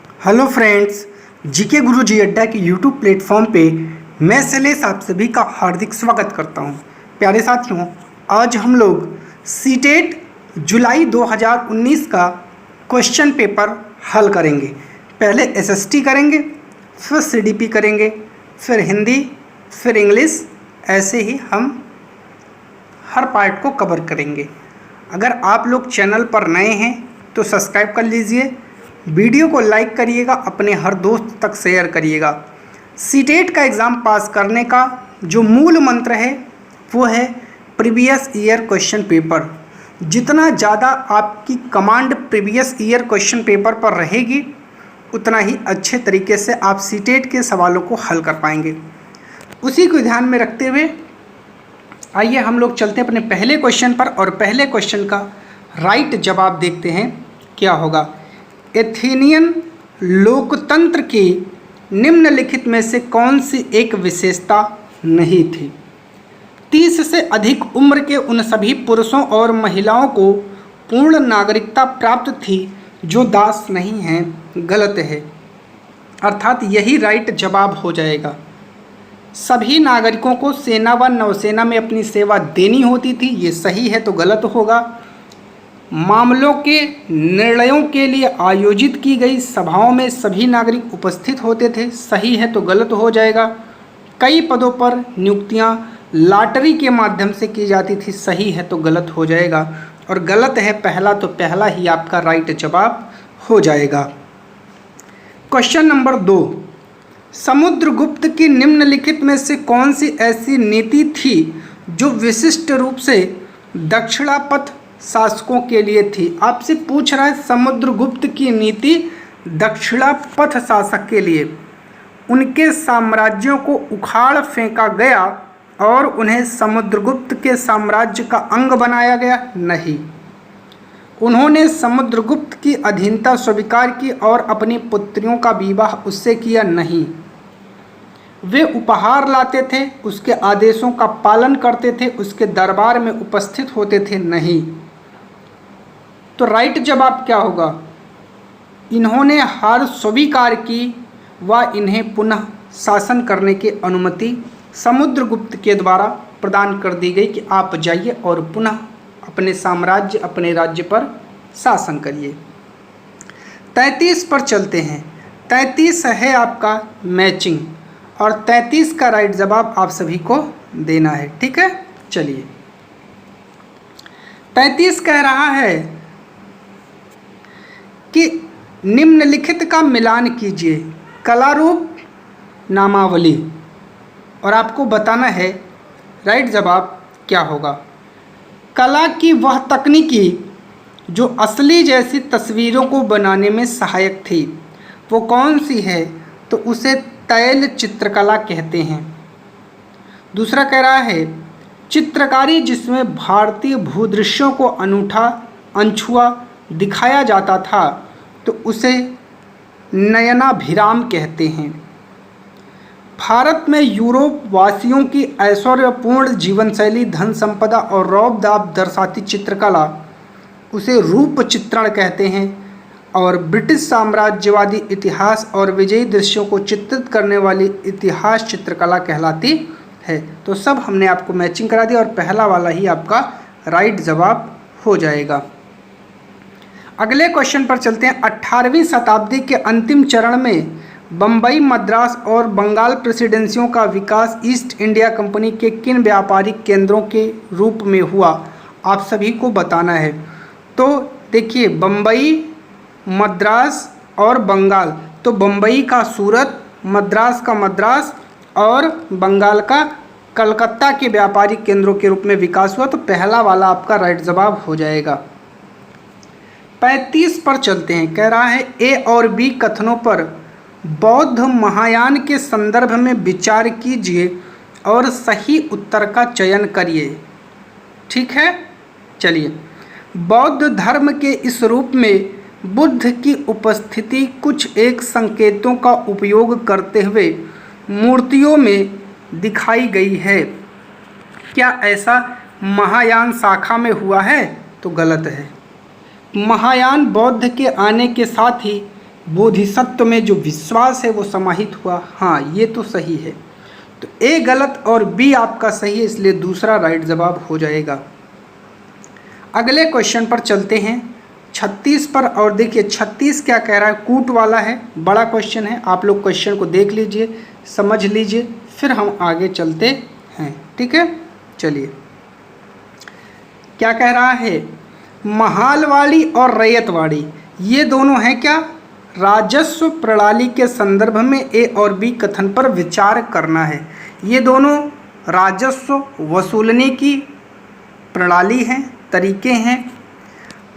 Hello friends, GK गुरुजी अड्डा के YouTube platform पे मैं शैलेश आप सभी का हार्दिक स्वागत करता हूं। प्यारे साथियों, आज हम लोग सीटेट जुलाई 2019 का क्वेश्चन पेपर हल करेंगे। पहले एसएसटी करेंगे, फिर सीडीपी करेंगे, फिर हिंदी, फिर इंग्लिश। ऐसे ही हम हर पार्ट को कवर करेंगे। अगर आप लोग चैनल पर नए हैं तो सब्सक्राइब कर लीजिए, वीडियो को लाइक करिएगा, अपने हर दोस्त तक शेयर करिएगा। सीटेट का एग्ज़ाम पास करने का जो मूल मंत्र है वो है प्रीवियस ईयर क्वेश्चन पेपर। जितना ज़्यादा आपकी command previous year question paper पर रहेगी, उतना ही अच्छे तरीके से आप सीटेट के सवालों को हल कर पाएंगे। उसी को ध्यान में रखते हुए आइए हम लोग चलते हैं अपने पहले क्वेश्चन पर, और पहले क्वेश्चन का राइट जवाब देखते हैं क्या होगा। एथेनियन लोकतंत्र की निम्नलिखित में से कौन सी एक विशेषता नहीं थी? 30 से अधिक उम्र के उन सभी पुरुषों और महिलाओं को पूर्ण नागरिकता प्राप्त थी जो दास नहीं हैं। गलत है, अर्थात यही राइट जवाब हो जाएगा। सभी नागरिकों को सेना व नौसेना में अपनी सेवा देनी होती थी, ये सही है तो गलत होगा। मामलों के निर्णयों के लिए आयोजित की गई सभाओं में सभी नागरिक उपस्थित होते थे, सही है तो गलत हो जाएगा। कई पदों पर नियुक्तियां लॉटरी के माध्यम से की जाती थी, सही है तो गलत हो जाएगा। और गलत है पहला, तो पहला ही आपका राइट जवाब हो जाएगा। क्वेश्चन नंबर 2, समुद्रगुप्त की निम्नलिखित में से कौन सी ऐसी नीति थी जो विशिष्ट रूप से दक्षिणापथ शासकों के लिए थी? आपसे पूछ रहा है समुद्रगुप्त की नीति दक्षिणापथ शासक के लिए। उनके साम्राज्यों को उखाड़ फेंका गया और उन्हें समुद्रगुप्त के साम्राज्य का अंग बनाया गया? नहीं। उन्होंने समुद्रगुप्त की अधीनता स्वीकार की और अपनी पुत्रियों का विवाह उससे किया? नहीं। वे उपहार लाते थे, उसके आदेशों का पालन करते थे, उसके दरबार में उपस्थित होते थे? नहीं। तो राइट जवाब क्या होगा? इन्होंने हार स्वीकार की व इन्हें पुनः शासन करने की अनुमति समुद्रगुप्त के द्वारा प्रदान कर दी गई कि आप जाइए और पुनः अपने साम्राज्य, अपने राज्य पर शासन करिए। 33 पर चलते हैं। 33 है आपका मैचिंग, और 33 का राइट जवाब आप सभी को देना है, ठीक है। चलिए, 33 कह रहा है कि निम्नलिखित का मिलान कीजिए, कलारूप नामावली, और आपको बताना है राइट जवाब क्या होगा। कला की वह तकनीकी जो असली जैसी तस्वीरों को बनाने में सहायक थी, वो कौन सी है? तो उसे तैल चित्रकला कहते हैं। दूसरा कह रहा है चित्रकारी जिसमें भारतीय भूदृश्यों को अनूठा अनछुआ दिखाया जाता था, तो उसे नयनाभिराम कहते हैं। भारत में यूरोप वासियों की ऐश्वर्यपूर्ण जीवनशैली, धन संपदा और रौब दाब दर्शाती चित्रकला, उसे रूप चित्रण कहते हैं। और ब्रिटिश साम्राज्यवादी इतिहास और विजयी दृश्यों को चित्रित करने वाली इतिहास चित्रकला कहलाती है। तो सब हमने आपको मैचिंग करा दिया, और पहला वाला ही आपका राइट जवाब हो जाएगा। अगले क्वेश्चन पर चलते हैं। 18वीं शताब्दी के अंतिम चरण में बम्बई, मद्रास और बंगाल प्रेसिडेंसियों का विकास ईस्ट इंडिया कंपनी के किन व्यापारिक केंद्रों के रूप में हुआ? आप सभी को बताना है। तो देखिए, बम्बई, मद्रास और बंगाल, तो बम्बई का सूरत, मद्रास का मद्रास और बंगाल का कलकत्ता के व्यापारिक केंद्रों के रूप में विकास हुआ। तो पहला वाला आपका राइट जवाब हो जाएगा। 35 पर चलते हैं। कह रहा है ए और बी कथनों पर बौद्ध महायान के संदर्भ में विचार कीजिए और सही उत्तर का चयन करिए, ठीक है। चलिए, बौद्ध धर्म के इस रूप में बुद्ध की उपस्थिति कुछ एक संकेतों का उपयोग करते हुए मूर्तियों में दिखाई गई है। क्या ऐसा महायान शाखा में हुआ है? तो गलत है। महायान बौद्ध के आने के साथ ही बोधिसत्व में जो विश्वास है वो समाहित हुआ। हाँ, ये तो सही है। तो ए गलत और बी आपका सही है, इसलिए दूसरा राइट जवाब हो जाएगा। अगले क्वेश्चन पर चलते हैं 36 पर। और देखिए 36 क्या कह रहा है, कूट वाला है, बड़ा क्वेश्चन है। आप लोग क्वेश्चन को देख लीजिए, समझ लीजिए, फिर हम आगे चलते हैं। ठीक है, चलिए। क्या कह रहा है, महालवाड़ी और रैयतवाड़ी ये दोनों हैं क्या, राजस्व प्रणाली के संदर्भ में ए और बी कथन पर विचार करना है। ये दोनों राजस्व वसूलने की प्रणाली हैं, तरीके हैं।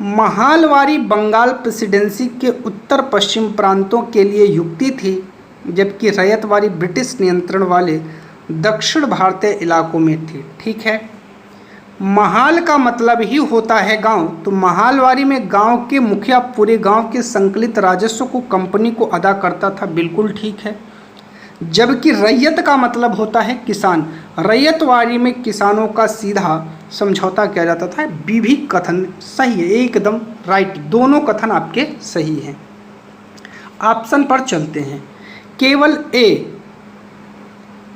महालवाड़ी बंगाल प्रेसिडेंसी के उत्तर पश्चिम प्रांतों के लिए युक्ति थी, जबकि रैयतवाड़ी ब्रिटिश नियंत्रण वाले दक्षिण भारतीय इलाकों में थी। ठीक है, महाल का मतलब ही होता है गांव, तो महालवाड़ी में गांव के मुखिया पूरे गांव के संकलित राजस्व को कंपनी को अदा करता था, बिल्कुल ठीक है। जबकि रैयत का मतलब होता है किसान, रैयतवाड़ी में किसानों का सीधा समझौता किया जाता था। बी भी कथन सही है, एकदम राइट, दोनों कथन आपके सही हैं। ऑप्शन पर चलते हैं। केवल ए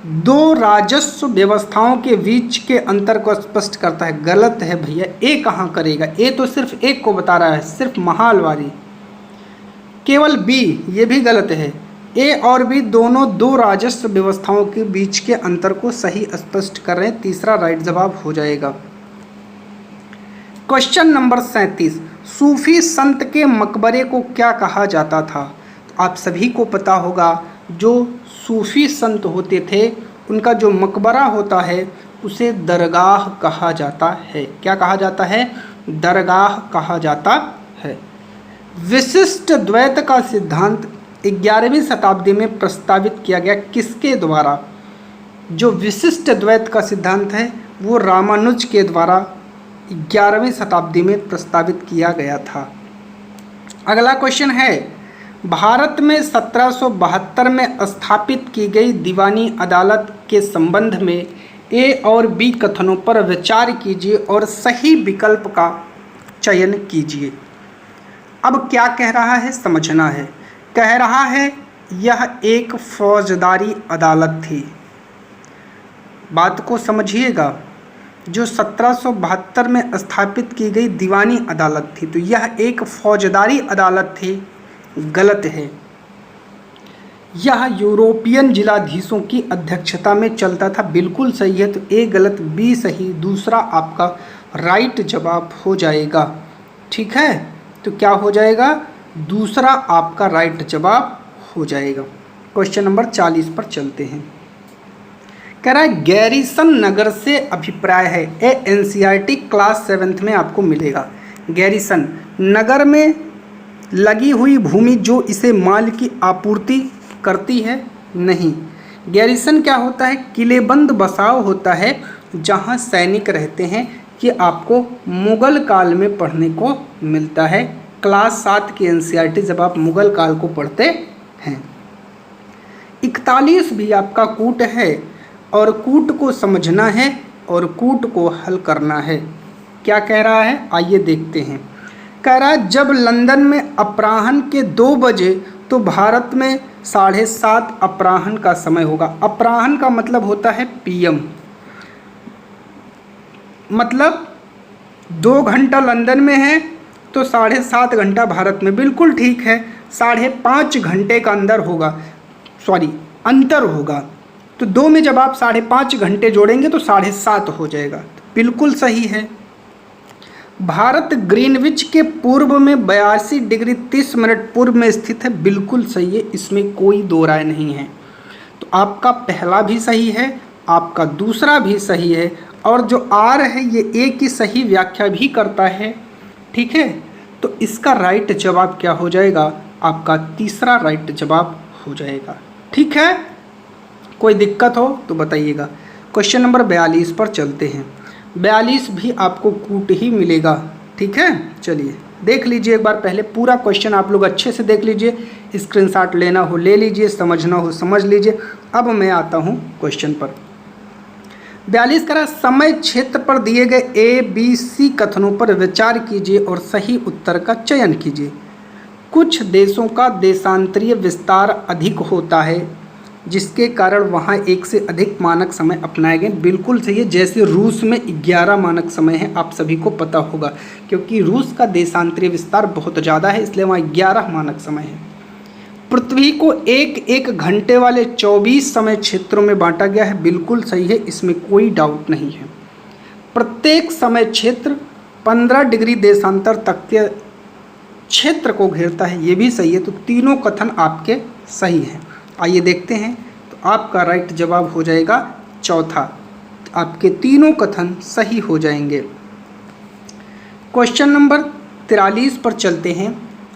दो राजस्व व्यवस्थाओं के बीच के अंतर को स्पष्ट करता है, गलत है भैया। ए कहाँ करेगा, ए तो सिर्फ एक को बता रहा है, सिर्फ महालवाड़ी। केवल बी, ये भी गलत है। ए और बी दोनों दो राजस्व व्यवस्थाओं के बीच के अंतर को सही स्पष्ट कर रहे हैं, तीसरा राइट जवाब हो जाएगा। क्वेश्चन नंबर 37, सूफी संत के मकबरे को क्या कहा जाता था। आप सभी को पता होगा, जो सूफी संत होते थे उनका जो मकबरा होता है उसे दरगाह कहा जाता है। क्या कहा जाता है, दरगाह कहा जाता है। विशिष्ट द्वैत का सिद्धांत 11वीं शताब्दी में प्रस्तावित किया गया, किसके द्वारा। जो विशिष्ट द्वैत का सिद्धांत है वो रामानुज के द्वारा 11वीं शताब्दी में प्रस्तावित किया गया था। अगला क्वेश्चन है, भारत में 1772 में स्थापित की गई दीवानी अदालत के संबंध में ए और बी कथनों पर विचार कीजिए और सही विकल्प का चयन कीजिए। अब क्या कह रहा है समझना है। कह रहा है यह एक फौजदारी अदालत थी। बात को समझिएगा, जो 1772 में स्थापित की गई दीवानी अदालत थी, तो यह एक फौजदारी अदालत थी, गलत है। यह यूरोपियन जिलाधीशों की अध्यक्षता में चलता था, बिल्कुल सही है। तो ए गलत, बी सही, दूसरा आपका राइट जवाब हो जाएगा। ठीक है, तो क्या हो जाएगा, दूसरा आपका राइट जवाब हो जाएगा। क्वेश्चन नंबर 40 पर चलते हैं। कह रहा है गैरीसन नगर से अभिप्राय है। ए एनसीईआरटी क्लास 7th में आपको मिलेगा। गैरीसन नगर में लगी हुई भूमि जो इसे माल की आपूर्ति करती है, नहीं। गैरीसन क्या होता है, किलेबंद बसाव होता है जहां सैनिक रहते हैं। कि आपको मुगल काल में पढ़ने को मिलता है, क्लास 7 की एनसीईआरटी जब आप मुगल काल को पढ़ते हैं। 41 भी आपका कूट है और कूट को समझना है और कूट को हल करना है। क्या कह रहा है, आइए देखते हैं। कह रहा है जब लंदन में अपराह्न के 2 बजे तो भारत में 7:30 अपराह्न का समय होगा। अपराह्न का मतलब होता है पीएम, मतलब 2 घंटा लंदन में है तो 7:30 घंटा भारत में, बिल्कुल ठीक है। 5.5 घंटे का अंतर होगा। तो 2 में जब आप 5.5 घंटे जोड़ेंगे तो 7:30 हो जाएगा, बिल्कुल सही है। भारत ग्रीनविच के पूर्व में 82 डिग्री 30 मिनट पूर्व में स्थित है, बिल्कुल सही है, इसमें कोई दो राय नहीं है। तो आपका पहला भी सही है, आपका दूसरा भी सही है, और जो आर है ये ए की सही व्याख्या भी करता है। ठीक है, तो इसका राइट जवाब क्या हो जाएगा, आपका तीसरा राइट जवाब हो जाएगा। ठीक है, कोई दिक्कत हो तो बताइएगा। क्वेश्चन नंबर 42 पर चलते हैं। 42 भी आपको कूट ही मिलेगा। ठीक है, चलिए देख लीजिए एक बार, पहले पूरा क्वेश्चन आप लोग अच्छे से देख लीजिए, स्क्रीनशॉट लेना हो ले लीजिए, समझना हो समझ लीजिए। अब मैं आता हूँ क्वेश्चन पर। 42 का समय क्षेत्र पर दिए गए A, B, C कथनों पर विचार कीजिए और सही उत्तर का चयन कीजिए। कुछ देशों का देशांतरीय विस्तार अधिक होता है जिसके कारण वहाँ एक से अधिक मानक समय अपनाए गए। बिल्कुल सही है। जैसे रूस में 11 मानक समय है, आप सभी को पता होगा, क्योंकि रूस का देशांतरीय विस्तार बहुत ज़्यादा है, इसलिए वहाँ 11 मानक समय है। पृथ्वी को एक एक घंटे वाले 24 समय क्षेत्रों में बांटा गया है। बिल्कुल सही है, इसमें कोई डाउट नहीं है। प्रत्येक समय क्षेत्र 15 डिग्री देशांतर तक के क्षेत्र को घेरता है, ये भी सही है। तो तीनों कथन आपके सही हैं। आइए देखते हैं, तो आपका राइट जवाब हो जाएगा चौथा। आपके तीनों कथन सही हो जाएंगे। क्वेश्चन नंबर 43 पर चलते हैं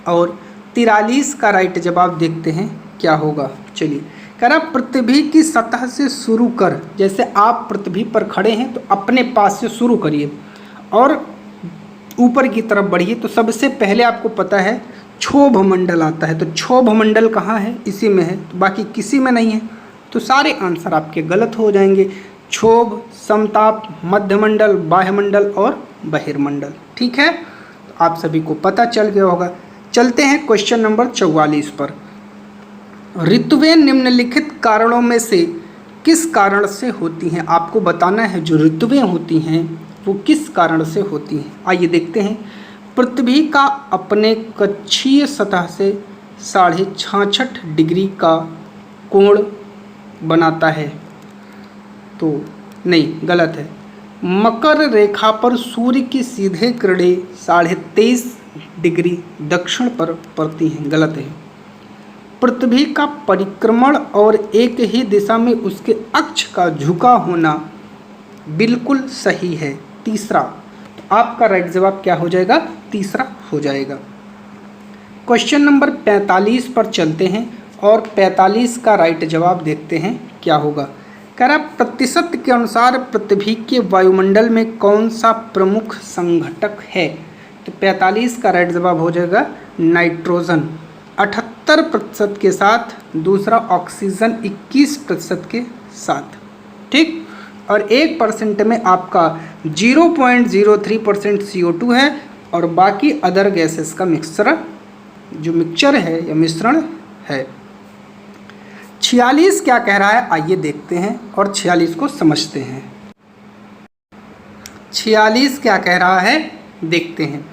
और 43 का राइट जवाब देखते हैं क्या होगा। चलिए, कह रहा पृथ्वी की सतह से शुरू कर, जैसे आप पृथ्वी पर खड़े हैं तो अपने पास से शुरू करिए और ऊपर की तरफ बढ़िए। तो सबसे पहले आपको पता है क्षोभ मंडल आता है, तो क्षोभ मंडल कहाँ है, इसी में है, तो बाकी किसी में नहीं है। तो सारे आंसर आपके गलत हो जाएंगे। क्षोभ, समताप, मध्यमंडल, बाह्यमंडल और बहिर्मंडल। ठीक है, तो आप सभी को पता चल गया होगा। चलते हैं क्वेश्चन नंबर 44 पर। ऋतुएं निम्नलिखित कारणों में से किस कारण से होती हैं? आपको बताना है जो ऋतुएं होती हैं वो किस कारण से होती हैं। आइए देखते हैं। पृथ्वी का अपने कक्षीय सतह से 66.5 डिग्री का कोण बनाता है, तो नहीं, गलत है। मकर रेखा पर सूर्य की सीधे किरणें 23.5 डिग्री दक्षिण पर पड़ती हैं, गलत है। पृथ्वी का परिक्रमण और एक ही दिशा में उसके अक्ष का झुका होना बिल्कुल सही है, तीसरा। तो आपका राइट जवाब क्या हो जाएगा? तीसरा हो जाएगा। क्वेश्चन नंबर 45 पर चलते हैं और 45 का राइट जवाब देखते हैं क्या होगा। कह रहा प्रतिशत के अनुसार पृथ्वी के वायुमंडल में कौन सा प्रमुख संघटक है? तो 45 का राइट जवाब हो जाएगा नाइट्रोजन 78% के साथ, दूसरा ऑक्सीजन 21% के साथ। ठीक, और 1% में आपका 0.03% CO2 है और बाकी अदर गैसेस का मिक्सचर है या मिश्रण है। 46 क्या कह रहा है, आइए देखते हैं और 46 को समझते हैं। 46 क्या कह रहा है देखते हैं।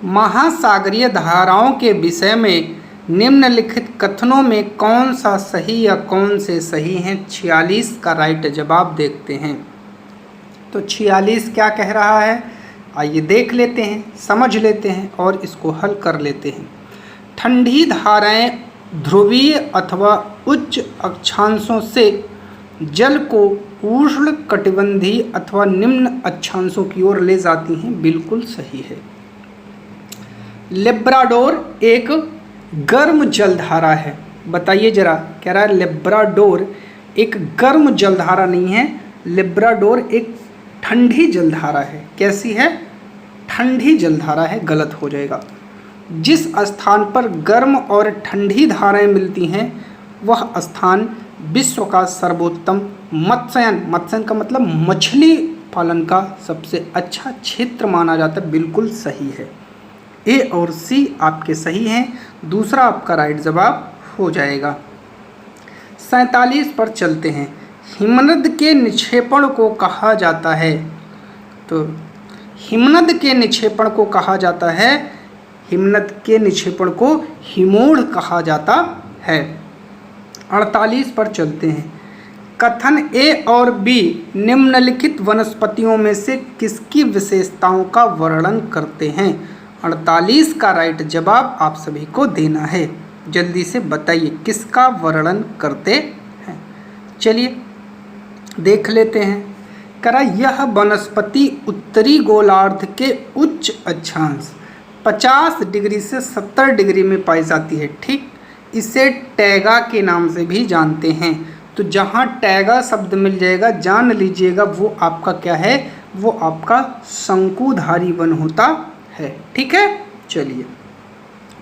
महासागरीय धाराओं के विषय में निम्नलिखित कथनों में कौन सा सही या कौन से सही हैं? 46 का राइट जवाब देखते हैं। तो 46 क्या कह रहा है, आइए देख लेते हैं, समझ लेते हैं और इसको हल कर लेते हैं। ठंडी धाराएं ध्रुवीय अथवा उच्च अक्षांशों से जल को उष्ण कटिबंधीय अथवा निम्न अक्षांशों की ओर ले जाती हैं, बिल्कुल सही है। लेब्राडोर एक गर्म जलधारा है, बताइए जरा। कह रहा है लेब्राडोर एक गर्म जलधारा नहीं है, लेब्राडोर एक ठंडी जलधारा है। कैसी है? ठंडी जलधारा है, गलत हो जाएगा। जिस स्थान पर गर्म और ठंडी धाराएं मिलती हैं वह स्थान विश्व का सर्वोत्तम मत्स्यन का मतलब मछली पालन का सबसे अच्छा क्षेत्र माना जाता है, बिल्कुल सही है। ए और सी आपके सही हैं, दूसरा आपका राइट जवाब हो जाएगा। 47 पर चलते हैं। हिमनद के निक्षेपण को कहा जाता है, तो हिमनद के निक्षेपण को कहा जाता है, हिमनद के निक्षेपण को हिमोड़ कहा जाता है। 48 पर चलते हैं। कथन ए और बी निम्नलिखित वनस्पतियों में से किसकी विशेषताओं का वर्णन करते हैं? 48 का राइट जवाब आप सभी को देना है, जल्दी से बताइए किसका वर्णन करते हैं। चलिए देख लेते हैं। करा यह वनस्पति उत्तरी गोलार्ध के उच्च अक्षांश 50 डिग्री से 70 डिग्री में पाई जाती है। ठीक, इसे टैगा के नाम से भी जानते हैं। तो जहाँ टैगा शब्द मिल जाएगा जान लीजिएगा वो आपका क्या है, वो आपका शंकुधारी वन होता है। ठीक है, चलिए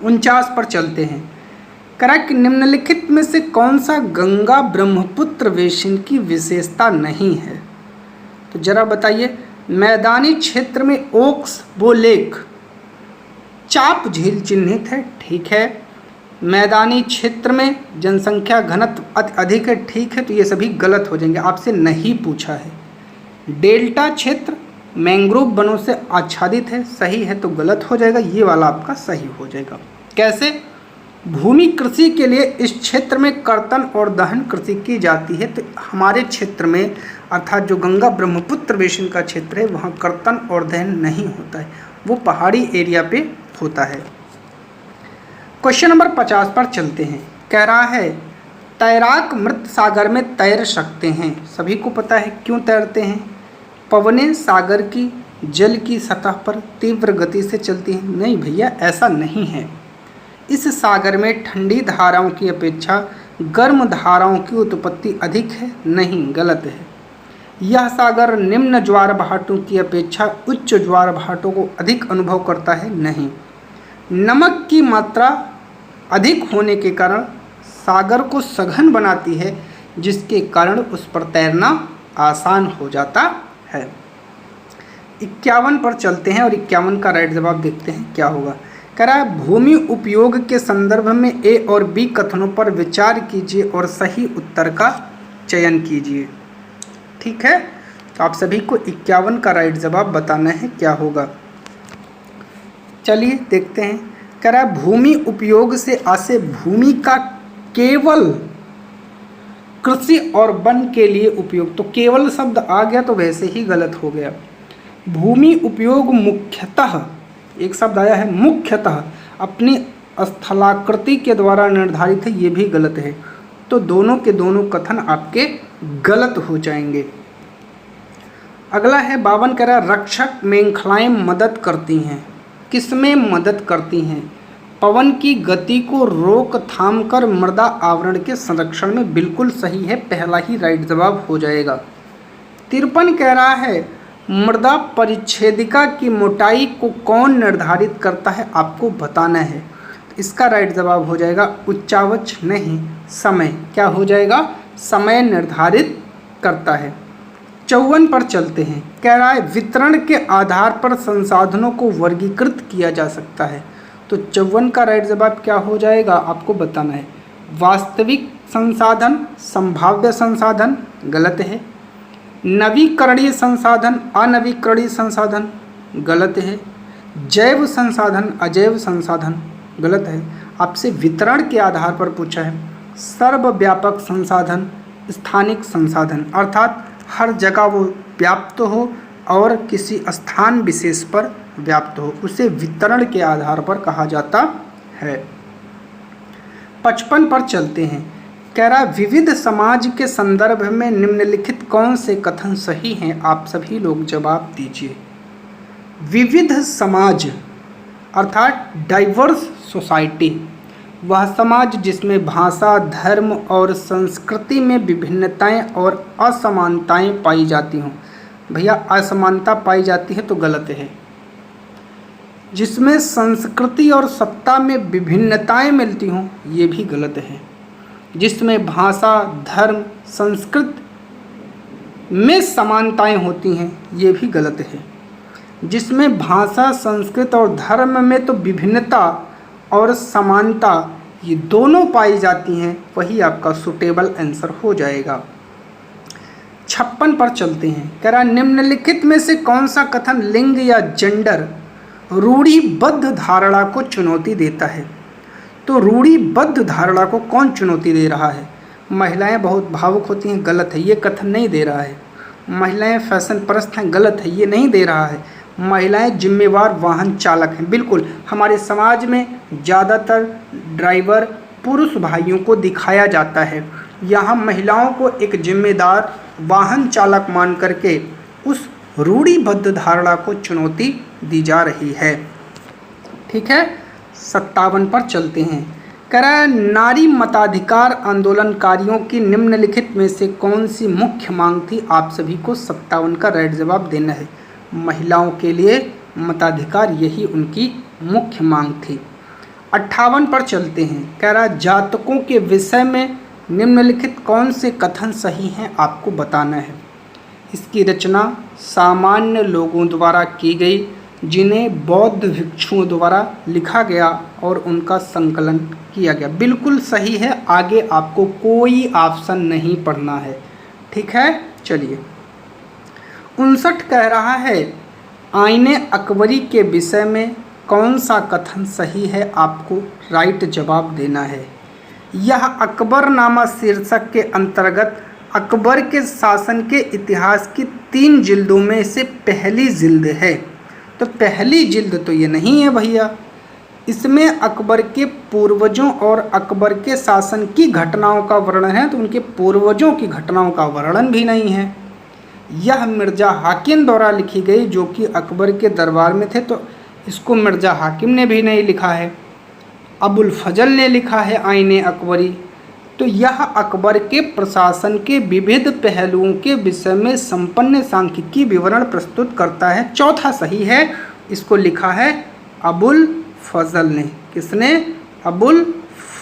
49 पर चलते हैं। करा कि निम्नलिखित में से कौन सा गंगा ब्रह्मपुत्र बेसिन की विशेषता नहीं है? तो जरा बताइए। मैदानी क्षेत्र में ओक्स वो लेक चाप झील चिन्हित है, ठीक है। मैदानी क्षेत्र में जनसंख्या घनत्व अधिक है, ठीक है। तो ये सभी गलत हो जाएंगे, आपसे नहीं पूछा है। डेल्टा क्षेत्र मैंग्रोव वनों से आच्छादित है, सही है, तो गलत हो जाएगा, ये वाला आपका सही हो जाएगा। कैसे? भूमि कृषि के लिए इस क्षेत्र में कर्तन और दहन कृषि की जाती है। तो हमारे क्षेत्र में अर्थात जो गंगा ब्रह्मपुत्र बेसिन का क्षेत्र है वहाँ कर्तन और दहन नहीं होता है, वो पहाड़ी एरिया पे होता है। क्वेश्चन नंबर 50 पर चलते हैं। कह रहा है तैराक मृत सागर में तैर सकते हैं। सभी को पता है क्यों तैरते हैं। पवनें सागर की जल की सतह पर तीव्र गति से चलती हैं। नहीं भैया, ऐसा नहीं है। इस सागर में ठंडी धाराओं की अपेक्षा गर्म धाराओं की उत्पत्ति अधिक है। नहीं, गलत है। यह सागर निम्न ज्वार भाटों की अपेक्षा उच्च ज्वार भाटों को अधिक अनुभव करता है। नहीं। नमक की मात्रा अधिक होने के कारण सागर को सघन बनाती है, जिसके कारण उस पर तैरना आसान हो जाता है। 51 पर चलते हैं और 51 का राइट जवाब देखते हैं क्या होगा। कह रहा है भूमि उपयोग के संदर्भ में ए और बी कथनों पर विचार कीजिए और सही उत्तर का चयन कीजिए। ठीक है, तो आप सभी को 51 का राइट जवाब बताना है क्या होगा। चलिए देखते हैं। कह रहा है भूमि उपयोग से आशय भूमि का केवल कृषि और वन के लिए उपयोग। तो केवल शब्द आ गया तो वैसे ही गलत हो गया। भूमि उपयोग मुख्यतः, एक शब्द आया है मुख्यतः, अपनी स्थलाकृति के द्वारा निर्धारित है, ये भी गलत है। तो दोनों के दोनों कथन आपके गलत हो जाएंगे। अगला है 52। कह रहा है रक्षक मेंखलाएं मदद करती हैं। किसमें मदद करती हैं? पवन की गति को रोक थाम कर मृदा आवरण के संरक्षण में। बिल्कुल सही है, पहला ही राइट जवाब हो जाएगा। 53 कह रहा है मृदा परिच्छेदिका की मोटाई को कौन निर्धारित करता है, आपको बताना है। इसका राइट जवाब हो जाएगा उच्चावच नहीं, समय। क्या हो जाएगा? समय निर्धारित करता है। 54 पर चलते हैं। कह रहा है वितरण के आधार पर संसाधनों को वर्गीकृत किया जा सकता है। तो 54 का राइट जवाब क्या हो जाएगा, आपको बताना है। वास्तविक संसाधन, संभाव्य संसाधन, गलत है। नवीकरणीय संसाधन, अनवीकरणीय संसाधन, गलत है। जैव संसाधन, अजैव संसाधन, गलत है। आपसे वितरण के आधार पर पूछा है। सर्वव्यापक संसाधन, स्थानिक संसाधन, अर्थात हर जगह वो व्याप्त हो और किसी स्थान विशेष पर व्याप्त हो, उसे वितरण के आधार पर कहा जाता है। 55 पर चलते हैं। कह रहा विविध समाज के संदर्भ में निम्नलिखित कौन से कथन सही हैं, आप सभी लोग जवाब दीजिए। विविध समाज अर्थात डाइवर्स सोसाइटी, वह समाज जिसमें भाषा, धर्म और संस्कृति में विभिन्नताएं और असमानताएं पाई जाती हों। भैया असमानता पाई जाती है तो गलत है। जिसमें संस्कृति और सत्ता में विभिन्नताएं मिलती हों, ये भी गलत है। जिसमें भाषा, धर्म, संस्कृति में समानताएं होती हैं, ये भी गलत है। जिसमें भाषा, संस्कृति और धर्म में तो विभिन्नता और समानता ये दोनों पाई जाती हैं, वही आपका सुटेबल आंसर हो जाएगा। 56 पर चलते हैं। कह रहा निम्नलिखित में से कौन सा कथन लिंग या जेंडर रूढ़िबद्ध धारणा को चुनौती देता है। तो रूढ़िबद्ध धारणा को कौन चुनौती दे रहा है? महिलाएं बहुत भावुक होती हैं, गलत है, ये कथन नहीं दे रहा है। महिलाएं फैशन परस्त हैं, गलत है, ये नहीं दे रहा है। महिलाएं जिम्मेवार वाहन चालक हैं, बिल्कुल। हमारे समाज में ज़्यादातर ड्राइवर पुरुष भाइयों को दिखाया जाता है। यहाँ महिलाओं को एक जिम्मेदार वाहन चालक मान करके उस रूढ़िबद्ध धारणा को चुनौती दी जा रही है। ठीक है, 57 पर चलते हैं। कह रहा है नारी मताधिकार आंदोलनकारियों की निम्नलिखित में से कौन सी मुख्य मांग थी, आप सभी को 57 का राइट जवाब देना है। महिलाओं के लिए मताधिकार, यही उनकी मुख्य मांग थी। 58 पर चलते हैं। कह रहा जातकों के विषय में निम्नलिखित कौन से कथन सही हैं, आपको बताना है। इसकी रचना सामान्य लोगों द्वारा की गई जिन्हें बौद्ध भिक्षुओं द्वारा लिखा गया और उनका संकलन किया गया। बिल्कुल सही है, आगे आपको कोई ऑप्शन नहीं पढ़ना है। ठीक है, चलिए 59 कह रहा है आईने अकबरी के विषय में कौन सा कथन सही है, आपको राइट जवाब देना है। यह अकबरनामा शीर्षक के अंतर्गत अकबर के शासन के इतिहास की 3 जिल्दों में से पहली जिल्द है। तो पहली जिल्द तो ये नहीं है भैया, इसमें अकबर के पूर्वजों और अकबर के शासन की घटनाओं का वर्णन है, तो उनके पूर्वजों की घटनाओं का वर्णन भी नहीं है। यह मिर्ज़ा हाकिम द्वारा लिखी गई, जो कि अकबर के दरबार में थे, तो इसको मिर्ज़ा हाकिम ने भी नहीं लिखा है। अबुल फजल ने लिखा है आईने अकबरी। तो यह अकबर के प्रशासन के विविध पहलुओं के विषय में संपन्न सांख्यिकी विवरण प्रस्तुत करता है। चौथा सही है, इसको लिखा है अबुल फजल ने। किसने? अबुल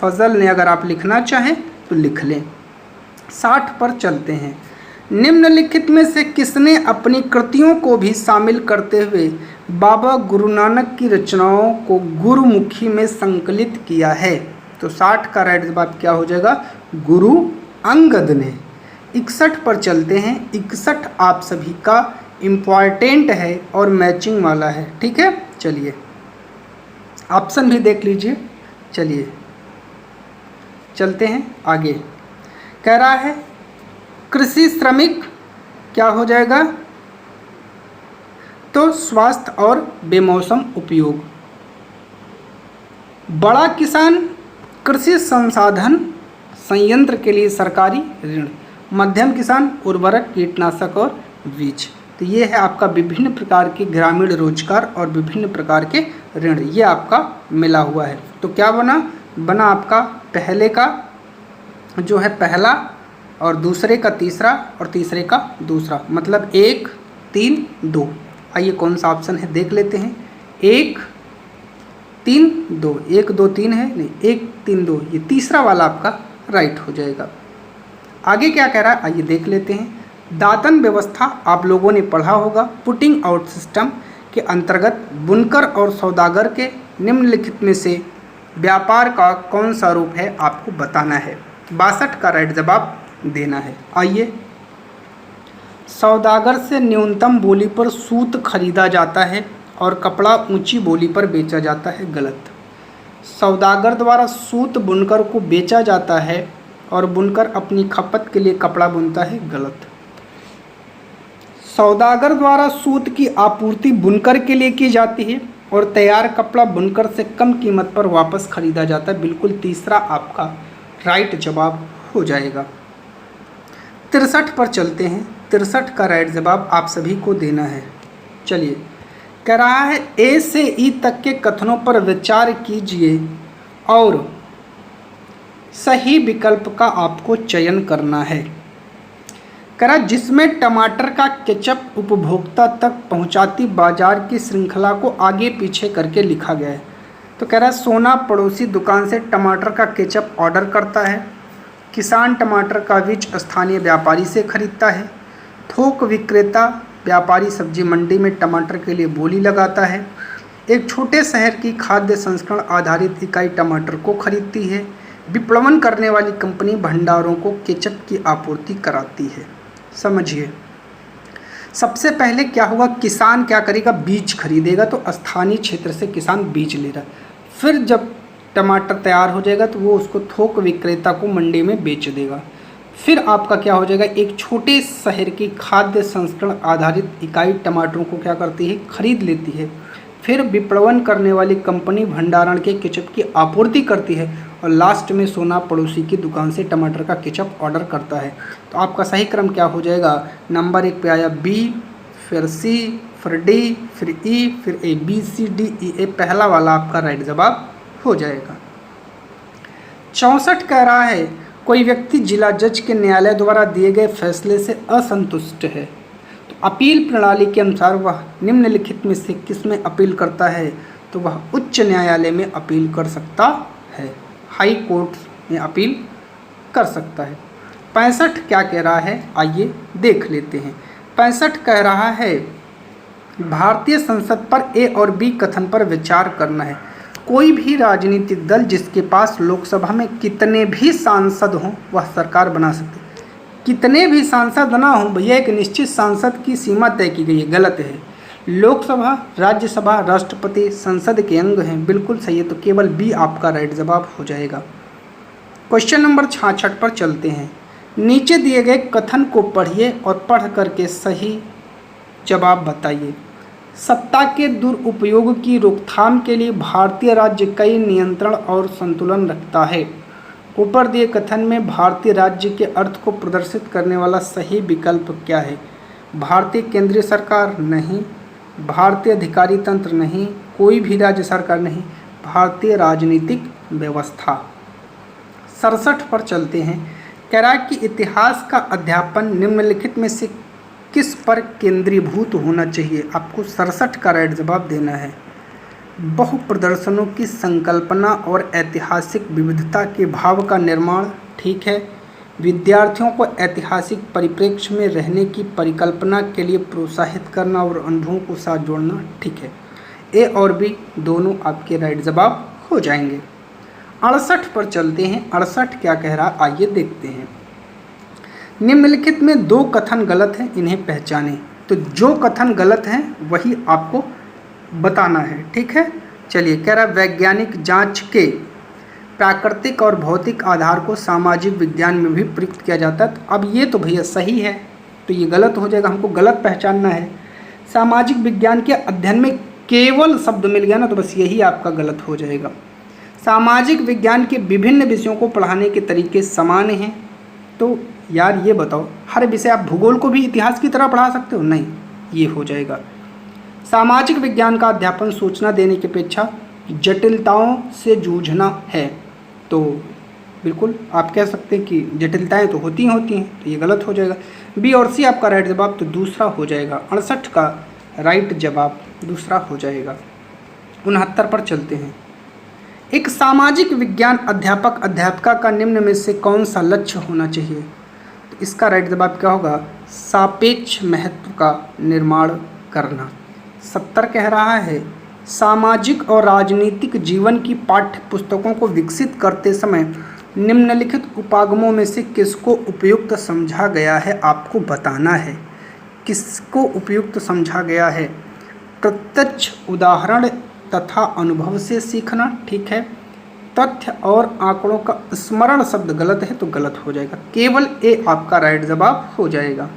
फजल ने। अगर आप लिखना चाहें तो लिख लें। 60 पर चलते हैं। निम्नलिखित में से किसने अपनी कृतियों को भी शामिल करते हुए बाबा गुरु नानक की रचनाओं को गुरुमुखी में संकलित किया है? तो 60 का राइट जवाब क्या हो जाएगा? गुरु अंगद ने। 61 पर चलते हैं। 61 आप सभी का इम्पॉर्टेंट है और मैचिंग वाला है। ठीक है, चलिए ऑप्शन भी देख लीजिए। चलिए चलते हैं आगे। कह रहा है कृषि श्रमिक क्या हो जाएगा? तो स्वास्थ्य और बेमौसम उपयोग। बड़ा किसान कृषि संसाधन संयंत्र के लिए सरकारी ऋण। मध्यम किसान उर्वरक कीटनाशक और बीज। तो ये है आपका विभिन्न प्रकार के ग्रामीण रोजगार और विभिन्न प्रकार के ऋण, ये आपका मिला हुआ है। तो क्या बना आपका पहले का जो है पहला और दूसरे का तीसरा और तीसरे का दूसरा, मतलब 1 3 2। आइए कौन सा ऑप्शन है देख लेते हैं। 1 3 2, 1 2 3 है नहीं, 1 3 2, ये तीसरा वाला आपका राइट हो जाएगा। आगे क्या कह रहा है आइए देख लेते हैं। दातन व्यवस्था आप लोगों ने पढ़ा होगा। पुटिंग आउट सिस्टम के अंतर्गत बुनकर और सौदागर के निम्नलिखित में से व्यापार का कौन सा रूप है, आपको बताना है। 62 का राइट जवाब देना है। आइए, सौदागर से न्यूनतम बोली पर सूत खरीदा जाता है और कपड़ा ऊंची बोली पर बेचा जाता है। गलत। सौदागर द्वारा सूत बुनकर को बेचा जाता है और बुनकर अपनी खपत के लिए कपड़ा बुनता है। गलत। सौदागर द्वारा सूत की आपूर्ति बुनकर के लिए की जाती है और तैयार कपड़ा बुनकर से कम कीमत पर वापस खरीदा जाता है। बिल्कुल तीसरा आपका राइट जवाब हो जाएगा। 63 पर चलते हैं। 63 का राइट जवाब आप सभी को देना है। चलिए, कह रहा है ए से ई तक के कथनों पर विचार कीजिए और सही विकल्प का आपको चयन करना है। कह रहा जिसमें टमाटर का केचप उपभोक्ता तक पहुंचाती बाजार की श्रृंखला को आगे पीछे करके लिखा गया है। तो कह रहा है सोना पड़ोसी दुकान से टमाटर का केचप ऑर्डर करता है। किसान टमाटर का बीज स्थानीय व्यापारी से खरीदता है। थोक विक्रेता व्यापारी सब्जी मंडी में टमाटर के लिए बोली लगाता है। एक छोटे शहर की खाद्य संस्करण आधारित इकाई टमाटर को खरीदती है। विपणन करने वाली कंपनी भंडारों को केचप की आपूर्ति कराती है। समझिए, सबसे पहले क्या होगा, किसान क्या करेगा, बीज खरीदेगा। तो स्थानीय क्षेत्र से किसान बीज ले रहा है। फिर जब टमाटर तैयार हो जाएगा तो वो उसको थोक विक्रेता को मंडी में बेच देगा। फिर आपका क्या हो जाएगा, एक छोटे शहर की खाद्य संस्करण आधारित इकाई टमाटरों को क्या करती है, खरीद लेती है। फिर विपणन करने वाली कंपनी भंडारण के केचप की आपूर्ति करती है और लास्ट में सोना पड़ोसी की दुकान से टमाटर का केचप ऑर्डर करता है। तो आपका सही क्रम क्या हो जाएगा, नंबर 1 पे आया बी, फिर सी, फिर डी, फिर ई, फिर ए। बी सी डी ई ए पहला वाला आपका राइट जवाब हो जाएगा। 64 कह रहा है कोई व्यक्ति जिला जज के न्यायालय द्वारा दिए गए फैसले से असंतुष्ट है, तो अपील प्रणाली के अनुसार वह निम्नलिखित में से किस में अपील करता है? तो वह उच्च न्यायालय में अपील कर सकता है, हाई कोर्ट में अपील कर सकता है। 65 क्या कह रहा है, आइए देख लेते हैं। 65 कह रहा है भारतीय संसद पर ए और बी कथन पर विचार करना है। कोई भी राजनीतिक दल जिसके पास लोकसभा में कितने भी सांसद हों वह सरकार बना सकते। कितने भी सांसद ना हों भैया, एक निश्चित सांसद की सीमा तय की गई है, गलत है। लोकसभा, राज्यसभा, राष्ट्रपति संसद के अंग हैं, बिल्कुल सही है। तो केवल बी आपका राइट जवाब हो जाएगा। क्वेश्चन नंबर 66 पर चलते हैं। नीचे दिए गए कथन को पढ़िए और पढ़ करके सही जवाब बताइए। सत्ता के दुरुपयोग की रोकथाम के लिए भारतीय राज्य कई नियंत्रण और संतुलन रखता है। ऊपर दिए कथन में भारतीय राज्य के अर्थ को प्रदर्शित करने वाला सही विकल्प क्या है? भारतीय केंद्रीय सरकार नहीं, भारतीय अधिकारी तंत्र नहीं, कोई भी राज्य सरकार नहीं, भारतीय राजनीतिक व्यवस्था। 67 पर चलते हैं। कह रहा है कि इतिहास का अध्यापन निम्नलिखित में से किस पर केंद्रीभूत होना चाहिए? आपको 67 का राइट जवाब देना है। बहु प्रदर्शनों की संकल्पना और ऐतिहासिक विविधता के भाव का निर्माण, ठीक है। विद्यार्थियों को ऐतिहासिक परिप्रेक्ष्य में रहने की परिकल्पना के लिए प्रोत्साहित करना और अनुभवों को साथ जोड़ना, ठीक है। ए और बी दोनों आपके राइट जवाब हो जाएंगे। 68 पर चलते हैं। 68 क्या कह रहा, आइए देखते हैं। निम्नलिखित में दो कथन गलत हैं, इन्हें पहचानें। तो जो कथन गलत हैं वही आपको बताना है, ठीक है। चलिए, कह रहा वैज्ञानिक जांच के प्राकृतिक और भौतिक आधार को सामाजिक विज्ञान में भी प्रयुक्त किया जाता है। अब ये तो भैया सही है, तो ये गलत हो जाएगा, हमको गलत पहचानना है। सामाजिक विज्ञान के अध्ययन में केवल शब्द मिल गया ना, तो बस यही आपका गलत हो जाएगा। सामाजिक विज्ञान के विभिन्न विषयों को पढ़ाने के तरीके समान हैं। तो यार ये बताओ, हर विषय आप भूगोल को भी इतिहास की तरह पढ़ा सकते हो? नहीं, ये हो जाएगा। सामाजिक विज्ञान का अध्यापन सूचना देने की अपेक्षा जटिलताओं से जूझना है। तो बिल्कुल आप कह सकते हैं कि जटिलताएं तो होती हैं, तो ये गलत हो जाएगा। बी और सी आपका राइट जवाब तो दूसरा हो जाएगा। 68 का राइट जवाब दूसरा हो जाएगा। 69 पर चलते हैं। एक सामाजिक विज्ञान अध्यापक अध्यापिका का निम्न में से कौन सा लक्ष्य होना चाहिए? तो इसका राइट जवाब क्या होगा? सापेक्ष महत्व का निर्माण करना। 70 कह रहा है सामाजिक और राजनीतिक जीवन की पाठ्य पुस्तकों को विकसित करते समय निम्नलिखित उपागमों में से किसको उपयुक्त समझा गया है? आपको बताना है किसको उपयुक्त समझा गया है। प्रत्यक्ष उदाहरण तथा अनुभव से सीखना, ठीक है। तथ्य और आंकड़ों का स्मरण शब्द गलत है, तो गलत हो जाएगा। केवल ए आपका राइट जवाब हो जाएगा।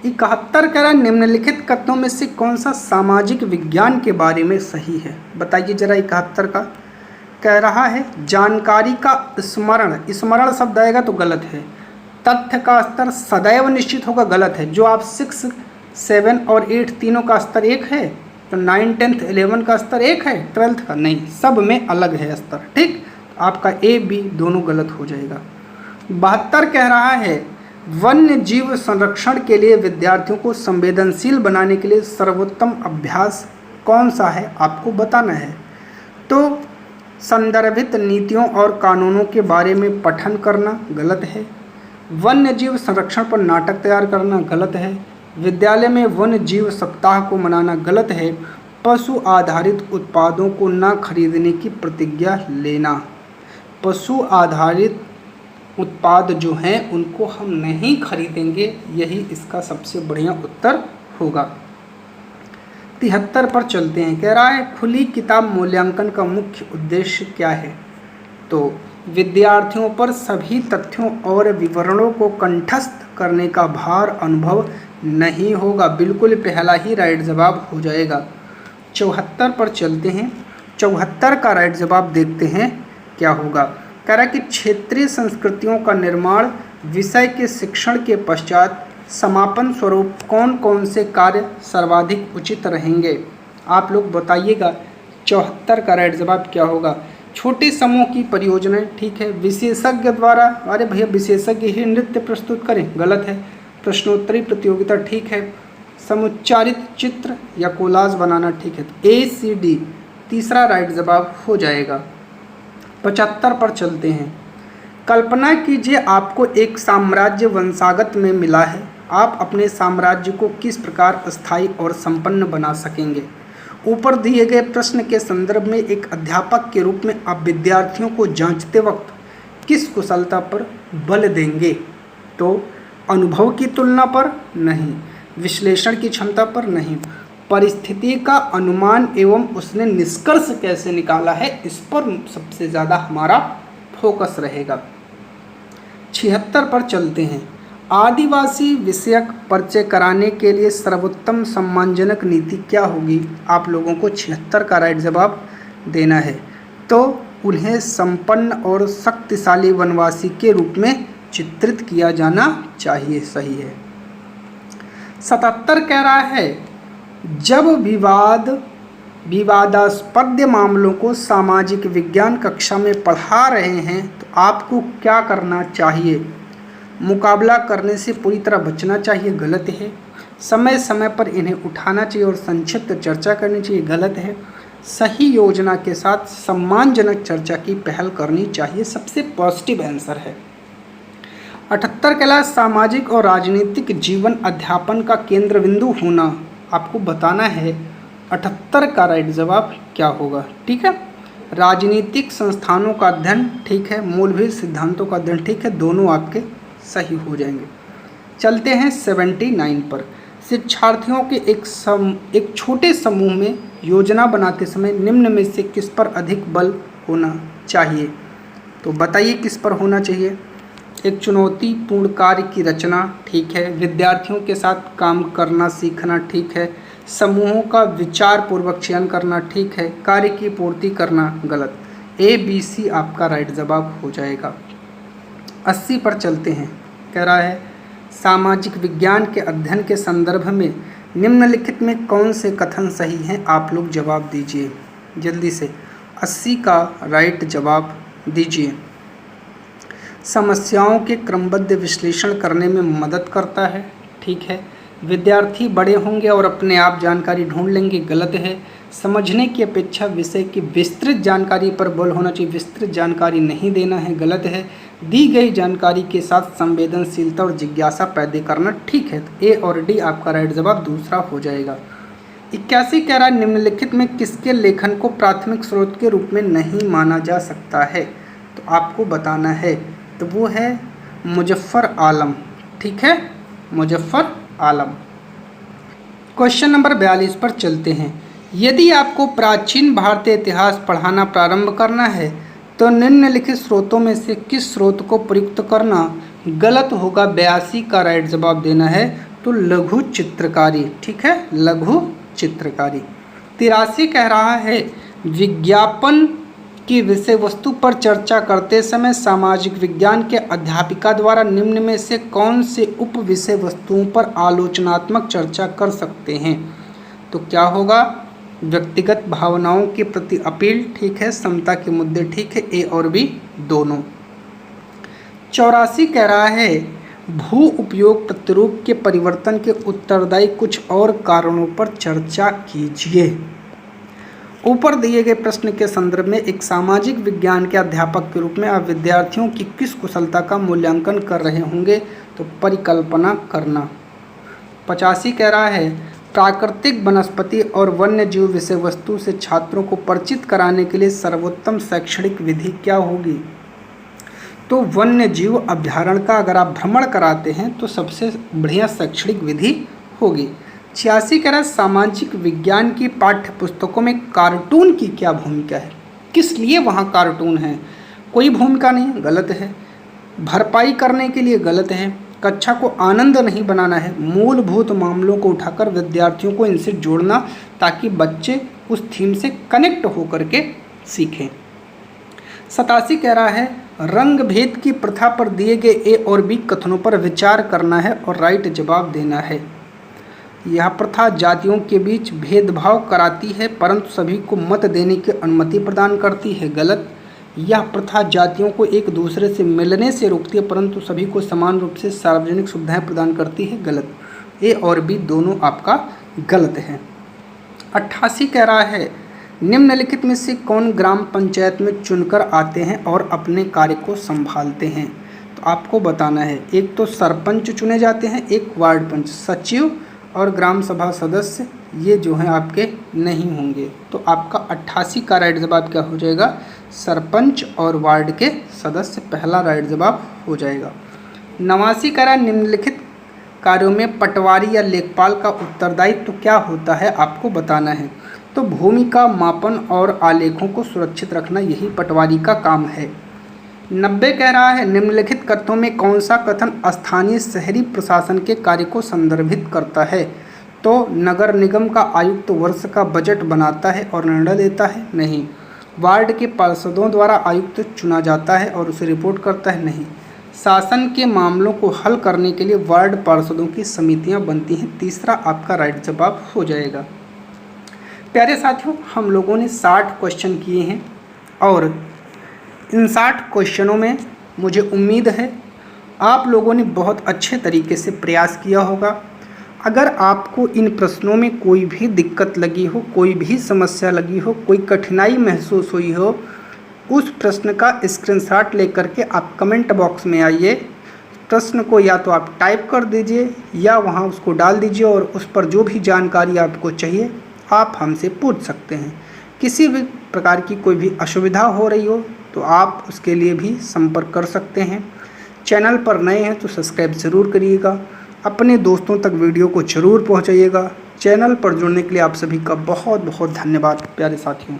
71 कह रहा निम्नलिखित कथनों में से कौन सा सामाजिक विज्ञान के बारे में सही है? बताइए जरा। 71 का कह रहा है जानकारी का स्मरण, स्मरण शब्द आएगा तो गलत है। तथ्य का स्तर सदैव निश्चित होगा, गलत है। जो आप 6, 7 और 8 तीनों का स्तर एक है, तो 9, 10, 11 का स्तर एक है, 12th का नहीं, सब में अलग है स्तर, ठीक। आपका ए बी दोनों गलत हो जाएगा। 72 कह रहा है वन्य जीव संरक्षण के लिए विद्यार्थियों को संवेदनशील बनाने के लिए सर्वोत्तम अभ्यास कौन सा है? आपको बताना है। तो संदर्भित नीतियों और कानूनों के बारे में पठन करना, गलत है। वन्य जीव संरक्षण पर नाटक तैयार करना, गलत है। विद्यालय में वन्य जीव सप्ताह को मनाना, गलत है। पशु आधारित उत्पादों को न खरीदने की प्रतिज्ञा लेना, पशु आधारित उत्पाद जो हैं उनको हम नहीं खरीदेंगे, यही इसका सबसे बढ़िया उत्तर होगा। 73 पर चलते हैं। कह रहा है खुली किताब मूल्यांकन का मुख्य उद्देश्य क्या है? तो विद्यार्थियों पर सभी तथ्यों और विवरणों को कंठस्थ करने का भार अनुभव नहीं होगा, बिल्कुल पहला ही राइट जवाब हो जाएगा। 74 पर चलते हैं। 74 का राइट जवाब देखते हैं क्या होगा। कह रहा है कि क्षेत्रीय संस्कृतियों का निर्माण विषय के शिक्षण के पश्चात समापन स्वरूप कौन कौन से कार्य सर्वाधिक उचित रहेंगे? आप लोग बताइएगा। 74 का राइट जवाब क्या होगा? छोटे समूह की परियोजनाएं, ठीक है। विशेषज्ञ द्वारा, अरे भैया विशेषज्ञ ही नृत्य प्रस्तुत करें, गलत है। प्रश्नोत्तरी प्रतियोगिता, ठीक है। समुच्चारित चित्र या कोलाज बनाना, ठीक है। ए सी डी तीसरा राइट जवाब हो जाएगा। 75 पर चलते हैं। कल्पना कीजिए आपको एक साम्राज्य वंशागत में मिला है आप अपने साम्राज्य को किस प्रकार स्थायी और संपन्न बना सकेंगे। ऊपर दिए गए प्रश्न के संदर्भ में एक अध्यापक के रूप में आप विद्यार्थियों को जांचते वक्त किस कुशलता पर बल देंगे। तो अनुभव की तुलना पर नहीं, विश्लेषण की क्षमता पर नहीं, परिस्थिति का अनुमान एवं उसने निष्कर्ष कैसे निकाला है इस पर सबसे ज़्यादा हमारा फोकस रहेगा। 76 पर चलते हैं। आदिवासी विषयक परिचय कराने के लिए सर्वोत्तम सम्मानजनक नीति क्या होगी। आप लोगों को 76 का राइट जवाब देना है। तो उन्हें संपन्न और शक्तिशाली वनवासी के रूप में चित्रित किया जाना चाहिए। सही है। 77 कह रहा है जब विवादास्पद मामलों को सामाजिक विज्ञान कक्षा में पढ़ा रहे हैं तो आपको क्या करना चाहिए। मुकाबला करने से पूरी तरह बचना चाहिए, गलत है। समय समय पर इन्हें उठाना चाहिए और संक्षिप्त चर्चा करनी चाहिए, गलत है। सही योजना के साथ सम्मानजनक चर्चा की पहल करनी चाहिए, सबसे पॉजिटिव आंसर है। 78 कहला सामाजिक और राजनीतिक जीवन अध्यापन का केंद्र बिंदु होना। आपको बताना है 78 का राइट जवाब क्या होगा। ठीक है, राजनीतिक संस्थानों का अध्ययन ठीक है, मूलभूत सिद्धांतों का अध्ययन ठीक है, दोनों आपके सही हो जाएंगे। चलते हैं 79 पर। शिक्षार्थियों के एक छोटे समूह में योजना बनाते समय निम्न में से किस पर अधिक बल होना चाहिए। तो बताइए किस पर होना चाहिए। एक चुनौतीपूर्ण कार्य की रचना ठीक है, विद्यार्थियों के साथ काम करना सीखना ठीक है, समूहों का विचार पूर्वक चयन करना ठीक है, कार्य की पूर्ति करना गलत। ABC आपका राइट जवाब हो जाएगा। 80 पर चलते हैं। कह रहा है सामाजिक विज्ञान के अध्ययन के संदर्भ में निम्नलिखित में कौन से कथन सही हैं। आप लोग जवाब दीजिए जल्दी से। 80 का राइट जवाब दीजिए। समस्याओं के क्रमबद्ध विश्लेषण करने में मदद करता है, ठीक है। विद्यार्थी बड़े होंगे और अपने आप जानकारी ढूंढ लेंगे, गलत है। समझने की अपेक्षा विषय की विस्तृत जानकारी पर बल होना चाहिए, विस्तृत जानकारी नहीं देना है, गलत है। दी गई जानकारी के साथ संवेदनशीलता और जिज्ञासा पैदा करना ठीक है। तो A और D आपका राइट जवाब दूसरा हो जाएगा। 81 कह रहा है निम्नलिखित में किसके लेखन को प्राथमिक स्रोत के रूप में नहीं माना जा सकता है। तो आपको बताना है, तो वो है मुजफ्फर आलम, ठीक है, मुजफ्फर आलम। क्वेश्चन नंबर 42 पर चलते हैं। यदि आपको प्राचीन भारतीय इतिहास पढ़ाना प्रारंभ करना है तो निम्नलिखित स्रोतों में से किस स्रोत को प्रयुक्त करना गलत होगा। 82 का राइट जवाब देना है, तो लघु चित्रकारी, ठीक है, लघु चित्रकारी। 83 कह रहा है विज्ञापन की विषय वस्तु पर चर्चा करते समय सामाजिक विज्ञान के अध्यापिका द्वारा निम्न में से कौन से उप विषय वस्तुओं पर आलोचनात्मक चर्चा कर सकते हैं। तो क्या होगा, व्यक्तिगत भावनाओं के प्रति अपील, ठीक है, समता के मुद्दे, ठीक है, A और B दोनों। 84 कह रहा है भू उपयोग प्रतिरूप के परिवर्तन के उत्तरदायी कुछ और कारणों पर चर्चा कीजिए। ऊपर दिए गए प्रश्न के संदर्भ में एक सामाजिक विज्ञान के अध्यापक के रूप में आप विद्यार्थियों की किस कुशलता का मूल्यांकन कर रहे होंगे। तो परिकल्पना करना। 85 कह रहा है प्राकृतिक वनस्पति और वन्य जीव विषय वस्तु से छात्रों को परिचित कराने के लिए सर्वोत्तम शैक्षणिक विधि क्या होगी। तो वन्य जीव अभ्यारण्य का अगर आप भ्रमण कराते हैं तो सबसे बढ़िया शैक्षणिक विधि होगी। 86 कह रहा है सामाजिक विज्ञान की पाठ्य पुस्तकों में कार्टून की क्या भूमिका है, किस लिए वहाँ कार्टून है। कोई भूमिका नहीं, गलत है। भरपाई करने के लिए, गलत है। कक्षा को आनंद नहीं बनाना है, मूलभूत मामलों को उठाकर विद्यार्थियों को इनसे जोड़ना ताकि बच्चे उस थीम से कनेक्ट होकर के सीखें। 87 कह रहा है रंग भेद की प्रथा पर दिए गए A और B कथनों पर विचार करना है और राइट जवाब देना है। यह प्रथा जातियों के बीच भेदभाव कराती है परंतु सभी को मत देने की अनुमति प्रदान करती है, गलत। यह प्रथा जातियों को एक दूसरे से मिलने से रोकती है परंतु सभी को समान रूप से सार्वजनिक सुविधाएं प्रदान करती है, गलत। A और B दोनों आपका गलत है। 88 कह रहा है निम्नलिखित में से कौन ग्राम पंचायत में चुनकर आते हैं और अपने कार्य को संभालते हैं। तो आपको बताना है, एक तो सरपंच चुने जाते हैं, एक वार्ड पंच, सचिव और ग्राम सभा सदस्य ये जो हैं आपके नहीं होंगे। तो आपका 88 का राइट जवाब क्या हो जाएगा, सरपंच और वार्ड के सदस्य पहला राइट जवाब हो जाएगा। 89 का निम्नलिखित कार्यों में पटवारी या लेखपाल का उत्तरदायित्व तो क्या होता है आपको बताना है। तो भूमि का मापन और आलेखों को सुरक्षित रखना यही पटवारी का काम है। 90 कह रहा है निम्नलिखित कथनों में कौन सा कथन स्थानीय शहरी प्रशासन के कार्य को संदर्भित करता है। तो नगर निगम का आयुक्त वर्ष का बजट बनाता है और निर्णय लेता है, नहीं। वार्ड के पार्षदों द्वारा आयुक्त चुना जाता है और उसे रिपोर्ट करता है, नहीं। शासन के मामलों को हल करने के लिए वार्ड पार्षदों की समितियां बनती हैं, तीसरा आपका राइट जवाब हो जाएगा। प्यारे साथियों, हम लोगों ने 60 क्वेश्चन किए हैं और इन 60 क्वेश्चनों में मुझे उम्मीद है आप लोगों ने बहुत अच्छे तरीके से प्रयास किया होगा। अगर आपको इन प्रश्नों में कोई भी दिक्कत लगी हो, कोई भी समस्या लगी हो, कोई कठिनाई महसूस हुई हो, उस प्रश्न का स्क्रीनशॉट लेकर के आप कमेंट बॉक्स में आइए। प्रश्न को या तो आप टाइप कर दीजिए या वहाँ उसको डाल दीजिए और उस पर जो भी जानकारी आपको चाहिए आप हमसे पूछ सकते हैं। किसी भी प्रकार की कोई भी असुविधा हो रही हो तो आप उसके लिए भी संपर्क कर सकते हैं। चैनल पर नए हैं तो सब्सक्राइब ज़रूर करिएगा, अपने दोस्तों तक वीडियो को ज़रूर पहुंचाइएगा। चैनल पर जुड़ने के लिए आप सभी का बहुत बहुत धन्यवाद प्यारे साथियों।